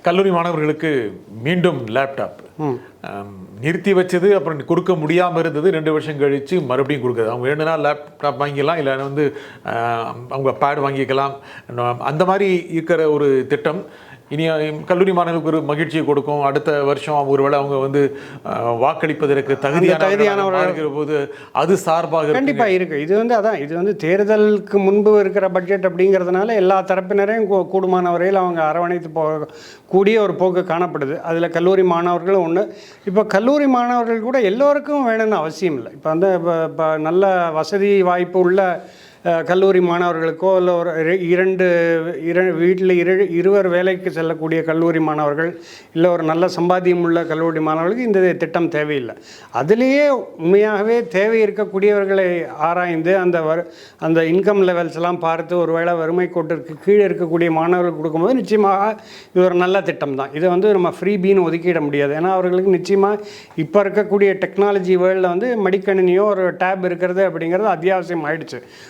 கல்லூரி மாணவர்களுக்கு மீண்டும் லேப்டாப் நிறுத்தி வச்சது, அப்புறம் கொடுக்க முடியாமல் இருந்தது, 2 வருஷம் கழித்து மறுபடியும் கொடுக்குறது. அவங்க வேணும்னா லேப்டாப் வாங்கிக்கலாம், இல்லை வந்து அவங்க பேட் வாங்கிக்கலாம். அந்த மாதிரி இருக்கிற ஒரு திட்டம் இனி கல்லூரி மாணவர்களுக்கு ஒரு மகிழ்ச்சியை கொடுக்கும். அடுத்த வருஷம் ஒருவேளை அவங்க வந்து வாக்களிப்பதற்கு தகுதியான போது அது சார்பாக கண்டிப்பாக இருக்குது. இது வந்து அதான், இது வந்து தேர்தலுக்கு முன்பு இருக்கிற பட்ஜெட் அப்படிங்கிறதுனால எல்லா தரப்பினரையும் கூடுமான வரையில் அவங்க அரவணைத்து கூடிய ஒரு போக்கு காணப்படுது. அதில் கல்லூரி மாணவர்களும் ஒன்று. இப்போ கல்லூரி மாணவர்கள் கூட எல்லோருக்கும் வேணும்னு அவசியம் இல்லை. இப்போ வந்து இப்போ நல்ல வசதி வாய்ப்பு உள்ள கல்லூரி மாணவர்களுக்கோ இல்லை ஒரு வீட்டில் இருவர் வேலைக்கு செல்லக்கூடிய கல்லூரி மாணவர்கள், இல்லை ஒரு நல்ல சம்பாத்தியம் உள்ள கல்லூரி மாணவர்களுக்கு இந்த திட்டம் தேவையில்லை. அதுலேயே உண்மையாகவே தேவை இருக்கக்கூடியவர்களை ஆராய்ந்து அந்த இன்கம் லெவல்ஸ் எல்லாம் பார்த்து ஒருவேளை வறுமை கோட்டிற்கு கீழே இருக்கக்கூடிய மாணவர்களுக்கு கொடுக்கும்போது நிச்சயமாக இது ஒரு நல்ல திட்டம் தான். இதை வந்து நம்ம ஃப்ரீ பீன்னு ஒதுக்கிட முடியாது. ஏன்னா அவர்களுக்கு நிச்சயமாக இப்போ இருக்கக்கூடிய டெக்னாலஜி வேர்ல்டில் வந்து மடிக்கணினியோ ஒரு டேப் இருக்கிறது அப்படிங்கிறது அத்தியாவசியம் ஆயிடுச்சு.